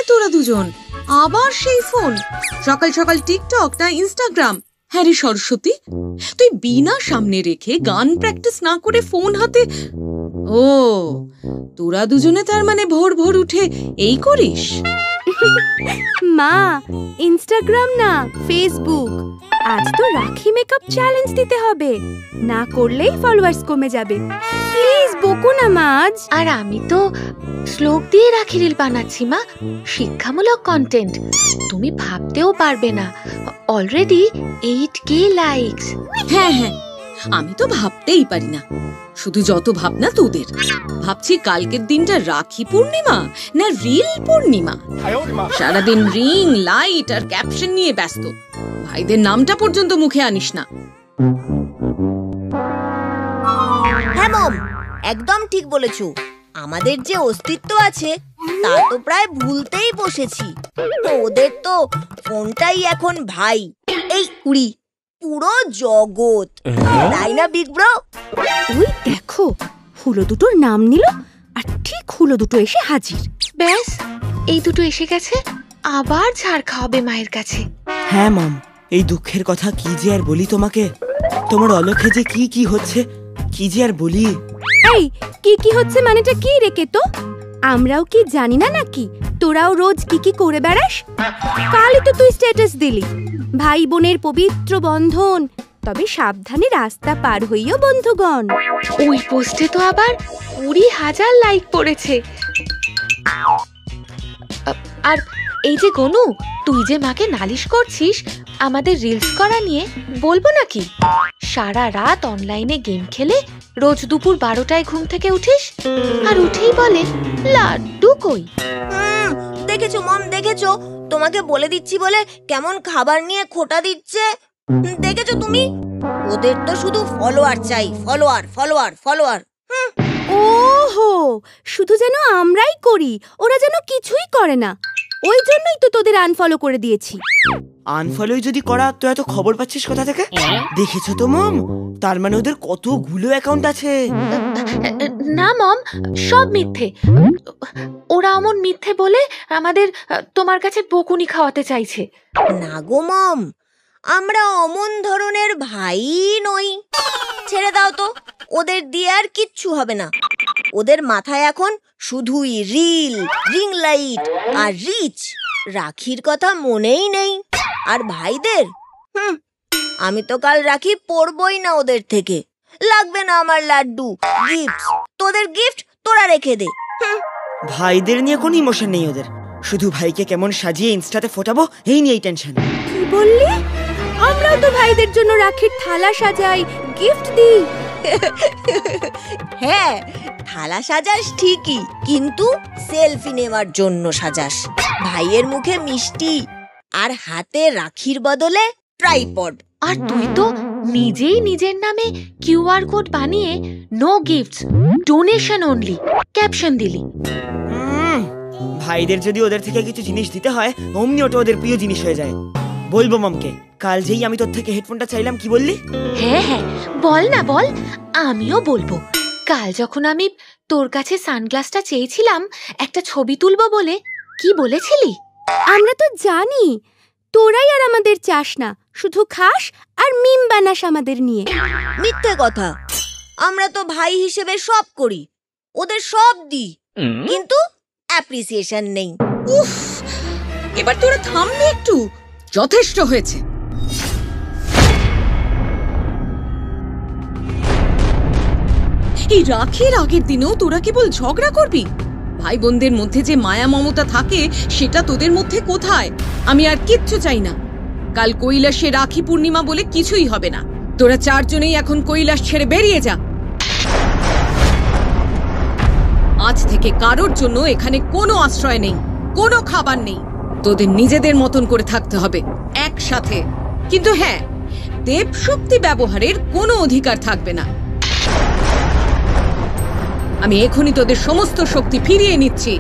তোরা দুজন আবার সেই ফোন, সকাল সকাল টিকটক না ইনস্টাগ্রাম? হ্যাঁ রে সরস্বতী, তুই বিনা সামনে রেখে গান প্র্যাকটিস না করে ফোন হাতে। ও, তোরা দুজনে তার মানে ভোর ভোর উঠে এই করিস? মা, ইনস্টাগ্রাম না, ফেসবুক। আজ তো রাখি মেকআপ চ্যালেঞ্জ দিতে হবে, না করলেই ফলোয়ার্স কমে যাবে। প্লিজ বকো না মা আজ। আর আমি তো শ্লোক দিয়ে রাখি রিল বানাচ্ছি মা, শিক্ষামূলক কন্টেন্ট। তুমি ভাবতেও পারবে না, অলরেডি 8K লাইকস। হ্যাঁ হ্যাঁ, আমি তো ভাবতেই পারি না। শুধু যত ভাবনা তোদের। ভাবছি কালকের দিনটা রাখি পূর্ণিমা না রিল পূর্ণিমা। সারাদিন রিং, লাইট আর ক্যাপশন নিয়ে ব্যস্ত, ভাইদের নামটা পর্যন্ত মুখে আনিস না। হ্যাঁ মম, একদম ঠিক বলেছো। আমাদের যে অস্তিত্ব আছে তা তো প্রায় ভুলতেই বসেছি। ওদের তো ফোনটাই এখন ভাই, এই কুড়ি পুরো জগৎ, তাই না বিগ ব্রো? ওই দেখো, হুলো দুটোর নাম নিল আর ঠিক হুলো দুটো এসে হাজির। ব্যাস, এই দুটো এসে গেছে, আবার ঝাড় খাওয়াবে মায়ের কাছে। হ্যাঁ মম, এই দুঃখের কথা কি যে আর বলি তোমাকে। তোমার অলক্ষে যে কি কি হচ্ছে কি যে আর বলি। এই কি কি হচ্ছে মানেটা কি রেখে? তো আমরাও কি জানি না নাকি তোরাও রোজ কি কি করে বেড়াস? কালই তো তুই স্ট্যাটাস দিলি, ভাই বোনের পবিত্র বন্ধন, তবে সাবধানে রাস্তা পার হইও বন্ধুগণ। ওই পোস্টে তো আবার 20,000 লাইক পড়েছে। আর এই যে গনু, তুই যে মাকে নালিশ করছিস আমাদের রিলস করা নিয়ে, বলবো নাকি? সারা রাত অনলাইনে গেম খেলে রোজ দুপুর 12টায় ঘুম থেকে উঠিস, আর উঠেই বলে লাড্ডু কই। দেখেছো মম, দেখেছো? তোমাকে বলে দিচ্ছি বলে কেমন খাবার নিয়ে খোটা দিচ্ছে। দেখেছো তুমি? ওদের তো শুধু ফলোয়ার চাই, ফলোয়ার ফলোয়ার ফলোয়ার। ওহো, শুধু যেন আমরাই করি, ওরা যেন কিছুই করে না। ওই জন্যই তো তোদের আনফলো করে দিয়েছি। আনফলো যদি করা, তো এত খবর পাচ্ছিস কোথা থেকে? দেখেছো তো মম, তার মানে ওদের কতগুলো অ্যাকাউন্ট আছে। না মম, সব মিথ্যে। ওরা অমন মিথ্যে বলে আমাদের তোমার কাছে বকুনি খাওয়াতে চাইছে। না গো মম, আমরা অমন ধরনের ভাই নই। ছেড়ে দাও তো, ওদের দিয়ে আর কিচ্ছু হবে না। ওদের মাথায় এখন শুধুই রিল, রিং লাইট আর রিচ। রাখির কথা মনেই নেই। আর ভাইদের, আমি তো কাল রাখি পরবই না ওদের থেকে। লাগবে না আমার লাড্ডু, গিফট। তোদের গিফট তোরা রেখে দে। ভাইদের নিয়ে কোনো ইমোশন নেই ওদের, শুধু ভাইকে কেমন সাজিয়ে ইনস্টাতে ফোটাবো এই নিয়েই টেনশন। কি বললি? আমরাও তো ভাইদের জন্য রাখির থালা সাজাই, গিফট দিই। হ্যাঁ, থালা সাজাস ঠিকই, কিন্তু সেলফি নেওয়ার জন্য সাজাস। ভাইয়ের মুখে মিষ্টি আর হাতে রাখির বদলে ট্রাইপড। আর তুই তো নিজেই নিজের নামে কিউআর কোড বানিয়ে no gifts, donation only caption দিলি। ভাইদের যদি ওদের থেকে কিছু জিনিস দিতে হয়, অমনি ওটা ওদের প্রিয় জিনিস হয়ে যায়। বলবো মমকে, কাল যেই আমি তোর থেকে হেডফোনটা চাইলাম, কি বললি? হ্যাঁ হ্যাঁ, বল না বল, আমিও বলবো। কাল যখন আমি তোর কাছে সানগ্লাসটা চেয়েছিলাম একটা ছবি তুলবো বলে, কি বলেছিলি? আমরা তো জানি তোরাই আর আমাদের চাস না, শুধু খাস আর মিম বানাস আমাদের নিয়ে। মিথ্যে কথা। আমরা তো ভাই হিসেবে সব করি, ওদের সব দিই, কিন্তু অ্যাপ্রিসিয়েশন নেই। উফ, এবার তোরা থামবি একটু, যথেষ্ট হয়েছে। এই রাখির আগের দিনেও তোরা কেবল ঝগড়া করবি? ভাই বোনদের মধ্যে যে মায়া মমতা থাকে সেটা তোদের মধ্যে কোথায়? আমি আর কিচ্ছু চাই না। কাল কৈলাসে রাখি পূর্ণিমা বলে কিছুই হবে না। তোরা চারজনেই এখন কৈলাস ছেড়ে বেরিয়ে যা। আজ থেকে কারোর জন্য এখানে কোনো আশ্রয় নেই, কোনো খাবার নেই। তোদের নিজেদের মতন করে থাকতে হবে একসাথে। কিন্তু হ্যাঁ, দেবশক্তি ব্যবহারের কোনো অধিকার থাকবে না। আমি এখনই তোদের সমস্ত শক্তি ফিরিয়ে নিচ্ছি।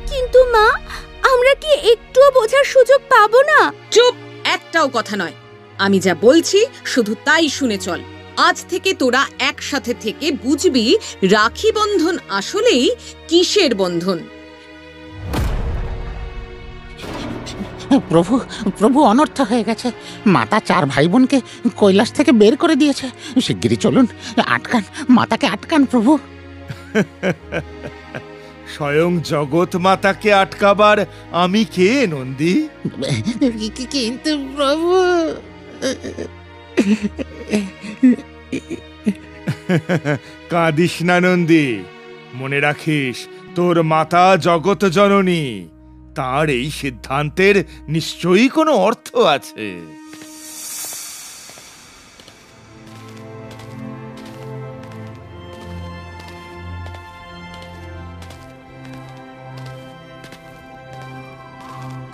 কিন্তু মা, আমরা কি একটুও বোঝার সুযোগ পাবো চুপ, একটাও কথা নয়। আমি যা বলছি শুধু তাই শুনে চল। আজ থেকে তোরা একসাথে থেকে বুঝবি রাখি বন্ধন আসলেই কিসের বন্ধন। প্রভু প্রভু অনর্থ হয়ে গেছে। মাতা 4 ভাই বোনকে কৈলাস থেকে বের করে দিয়েছে। শিগগিরই চলুন, আটকান, মাতাকে আটকান প্রভু। স্বয়ং জগৎ মাতাকে আটকাবার আমি কে নন্দী? কিন্তু প্রভু। কাঁদিস না নন্দী, মনে রাখিস তোর মাতা জগৎ জননী। তার এই সিদ্ধান্তের নিশ্চয়ই কোনো অর্থ আছে।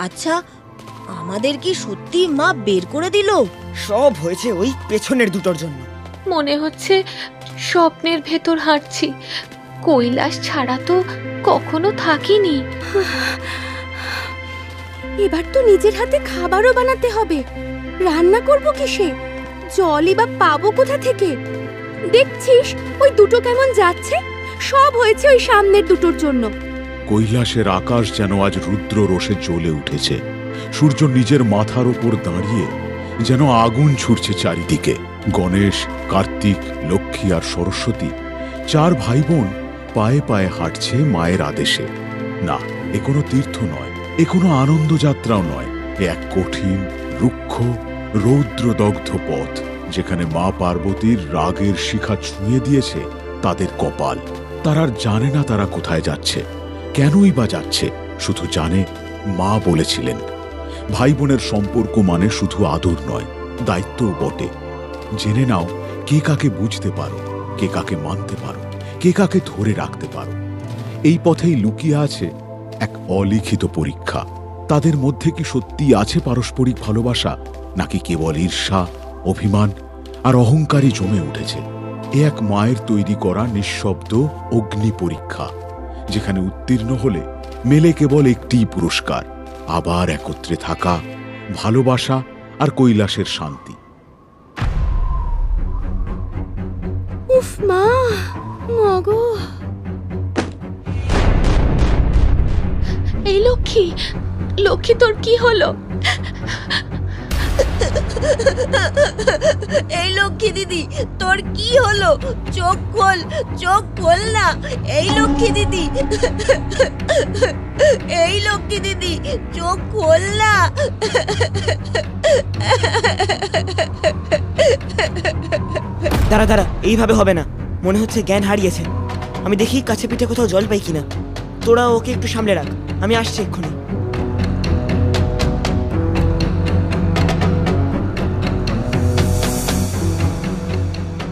আচ্ছা, আমাদের কি সত্যি মা বের করে দিল? সব হয়েছে ওই পেছনের দুটোর জন্য। মনে হচ্ছে স্বপ্নের ভেতর হাঁটছি। কৈলাস ছাড়া তো কখনো থাকিনি। এবার তো নিজের হাতে খাবারও বানাতে হবে। রান্না করব কিসে? জলই বা পাবো কোথা থেকে? দেখছিস ওই দুটো কেমন যাচ্ছে? সব হয়েছে ওই সামনের দুটোর জন্য। কৈলাসের আকাশ যেন আজ রুদ্র রোষে জ্বলে উঠেছে। সূর্য নিজের মাথার উপর দাঁড়িয়ে যেন আগুন ছুটছে চারিদিকে। গণেশ, কার্তিক, লক্ষ্মী আর সরস্বতী 4 ভাই বোন পায়ে পায়ে হাঁটছে মায়ের আদেশে। না, এ কোনো তীর্থ নয়, এ কোনো আনন্দযাত্রাও নয়। এ এক কঠিন, রুক্ষ, রৌদ্রদগ্ধ পথ, যেখানে মা পার্বতীর রাগের শিখা ছুঁয়ে দিয়েছে তাদের কপাল। তারা আর জানে না তারা কোথায় যাচ্ছে, কেনই বা যাচ্ছে। শুধু জানে মা বলেছিলেন ভাই বোনের সম্পর্ক মানে শুধু আদর নয়, দায়িত্বও বটে। জেনে নাও কে কাকে বুঝতে পারো, কে কাকে মানতে পারো, কে কাকে ধরে রাখতে পারো। এই পথেই লুকিয়ে আছে এক অলিখিত পরীক্ষা। তাদের মধ্যে কি সত্যি আছে পারস্পরিক ভালোবাসা, নাকি কেবল ঈর্ষা, অভিমান আর অহংকারই জমে উঠেছে? এ এক মায়ের তৈরি করা নিঃশব্দ অগ্নি পরীক্ষা, যেখানে উত্তীর্ণ হলে মেলে কেবল একটিই পুরস্কার, আবার একত্রে থাকা, ভালোবাসা আর কৈলাসের শান্তি। উফ মা, মগো। এই লক্ষ্মী, লক্ষ্মী তোর কি হলো? এই লক্ষ্মী দিদি, তোর কি হলো? চোখ খোল, চোখ খোল না। এই লক্ষ্মী দিদি, এই লক্ষ্মী দিদি, চোখ খোল না। দাঁড়া দাঁড়া, এইভাবে হবে না। মনে হচ্ছে জ্ঞান হারিয়েছে। আমি দেখি কাছে পিঠে কোথাও জল পাই কিনা। তোরা ওকে একটু সামলে রাখ, আমি আসছি এক্ষুনি।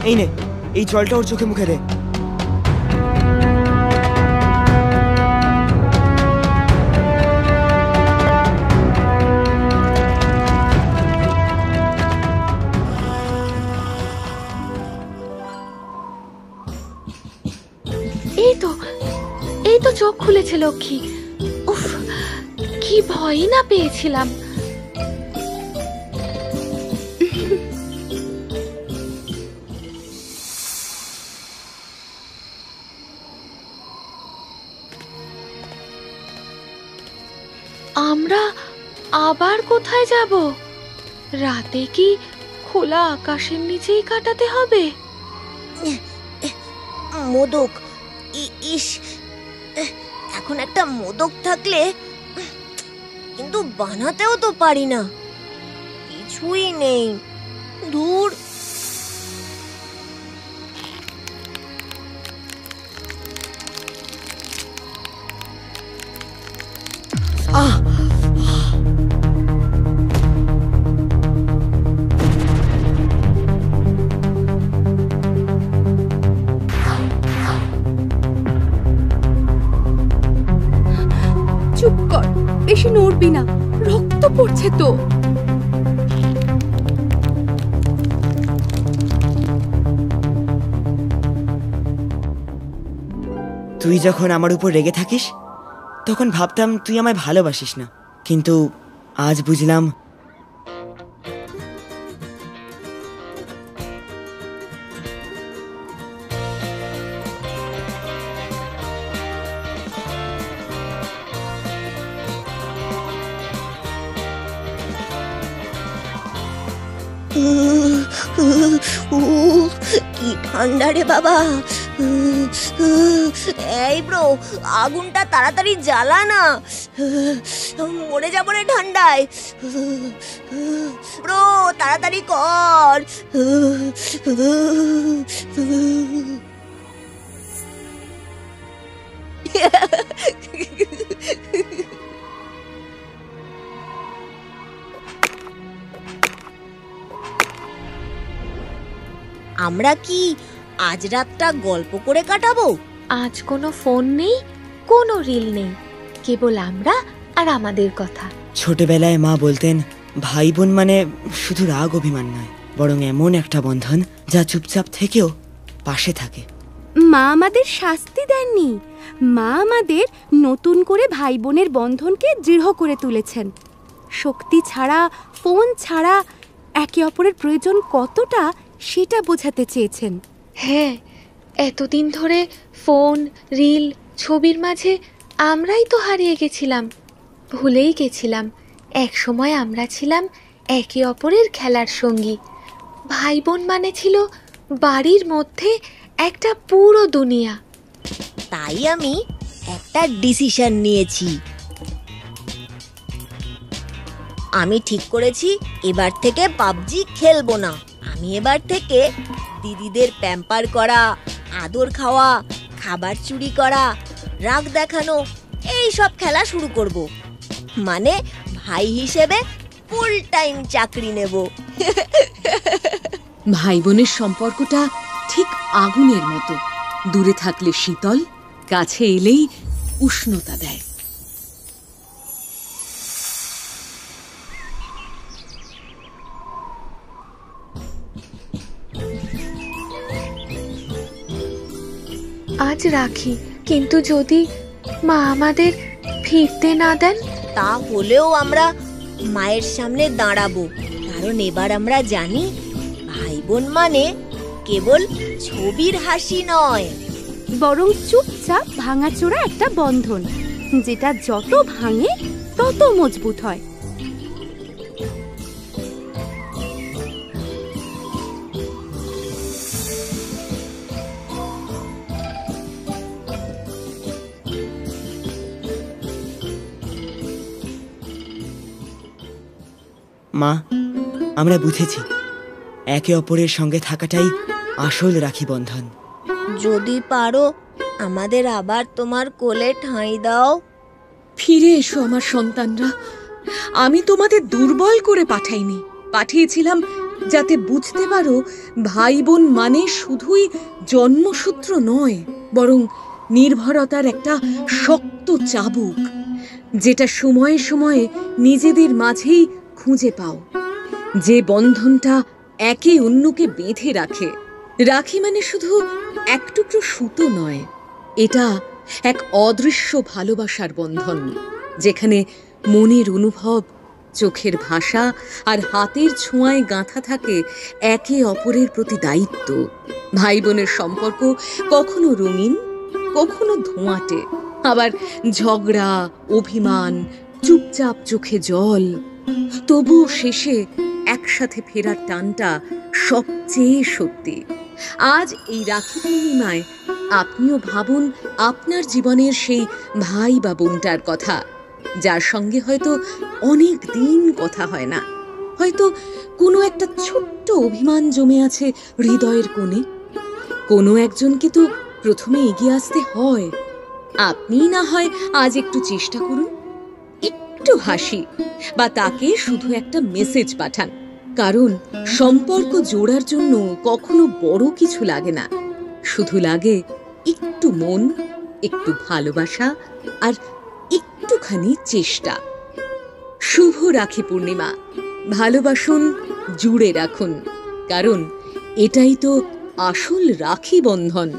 এই নে, এই জলটা ওর চোখে মুখে দে। এই তো চোখ খুলেছে লক্ষ্মী। উফ, কি ভয়ই না পেয়েছিলাম। আমরা আবার কোথায় যাব? রাতে কি খোলা আকাশের নিচেই কাটাতে হবে? মোদক, ইস, এখন একটা মোদক থাকলে, কিন্তু বানাতেও তো পারি না, কিছুই নেই। দূর। চুপ কর, বেশি নড়বি না, রক্ত পড়ছে তো। তুই যখন আমার উপর রেগে থাকিস তখন ভাবতাম তুই আমায় ভালোবাসিস না, কিন্তু আজ বুঝলাম কি ঠান্ডা রে বাবা। এই ব্রো, আগুনটা তাড়াতাড়ি জ্বালা না, মরে যাবো রে ঠান্ডায়। ব্রো তাড়াতাড়ি কর। আমরা কি আজ রাতটা গল্প করে কাটাবো? আজ কোনো ফোন নেই, কোনো রিল নেই, কেবল আমরা আর আমাদের কথা। ছোটবেলায় মা বলতেন ভাই বোন মানে শুধু রাগ অভিমান নয়, বরং এমন একটা বন্ধন যা চুপচাপ থেকেও পাশে থাকে। মা আমাদের শাস্তি দেননি, মা আমাদের নতুন করে ভাই বোনের বন্ধনকে দৃঢ় করে তুলেছেন। শক্তি ছাড়া, ফোন ছাড়া একে অপরের প্রয়োজন কতটা সেটা বোঝাতে চেয়েছেন। হ্যাঁ, এতদিন ধরে ফোন, রিল, ছবির মাঝে আমরাই তো হারিয়ে গেছিলাম, ভুলেই গেছিলাম এক সময় আমরা ছিলাম একে অপরের খেলার সঙ্গী। ভাই বোন মানে ছিল বাড়ির মধ্যে একটা পুরো দুনিয়া। তাই আমি একটা ডিসিশন নিয়েছি। আমি ঠিক করেছি এবার থেকে পাবজি খেলবো না। আমি এবার থেকে দিদিদের প্যাম্পার করা, আদর খাওয়া, খাবার চুরি করা, রাগ দেখানো, এই সব খেলা শুরু করব। মানে ভাই হিসেবে ফুল টাইম চাকরি নেব। ভাই বোনের সম্পর্কটা ঠিক আগুনের মতো, দূরে থাকলে শীতল, কাছে এলেই উষ্ণতা দেয়। আজ রাখি, কিন্তু যদি মা আমাদের ফিরতে না দেন, তাহলেও আমরা মায়ের সামনে দাঁড়াবো, কারণ এবার আমরা জানি ভাই বোন মানে কেবল ছবির হাসি নয়, বরং চুপচাপ ভাঙাচোরা একটা বন্ধন, যেটা যত ভাঙে তত মজবুত হয়। মা, আমরা বুঝেছি একে অপরের সঙ্গে থাকাটাই আসল রাখি বন্ধন। যদি পারো আমাদের আবার তোমার কোলে ঠাঁই দাও। ফিরে এসো আমার সন্তানরা। আমি তোমাদের দুর্বল করে পাঠাইনি, পাঠিয়েছিলাম যাতে বুঝতে পারো ভাই বোন মানে শুধুই জন্মসূত্র নয়, বরং নির্ভরতার একটা শক্ত চাবুক, যেটা সময়ে সময়ে নিজেদের মাঝেই খুঁজে পাও। যে বন্ধনটা একে অন্যকে বেঁধে রাখে। রাখি মানে শুধু এক টুকরো সুতো নয়, এটা এক অদৃশ্য ভালোবাসার বন্ধন, যেখানে মনের অনুভব, চোখের ভাষা আর হাতের ছোঁয়ায় গাঁথা থাকে একে অপরের প্রতি দায়িত্ব। ভাই বোনের সম্পর্ক কখনো রঙিন, কখনো ধোঁয়াটে, আবার ঝগড়া, অভিমান, চুপচাপ চোখে জল, তবুও শেষে একসাথে ফেরার টানটা সবচেয়ে সত্যি। আজ এই রাখি পূর্ণিমায় আপনিও ভাবুন আপনার জীবনের সেই ভাই বা বোনটার কথা, যার সঙ্গে হয়তো অনেক দিন কথা হয় না, হয়তো কোনো একটা ছোট্ট অভিমান জমে আছে হৃদয়ের কোণে। কোনো একজনকে তো প্রথমে এগিয়ে আসতে হয়। আপনি না হয় আজ একটু চেষ্টা করুন, একটু হাসি বা তাকে শুধু একটা মেসেজ পাঠান, কারণ সম্পর্ক জোড়ার জন্য কখনো বড় কিছু লাগে না, শুধু লাগে একটু মন, একটু ভালোবাসা আর একটুখানি চেষ্টা। শুভ রাখি পূর্ণিমা। ভালোবাসুন, জুড়ে রাখুন, কারণ এটাই তো আসল রাখি বন্ধন।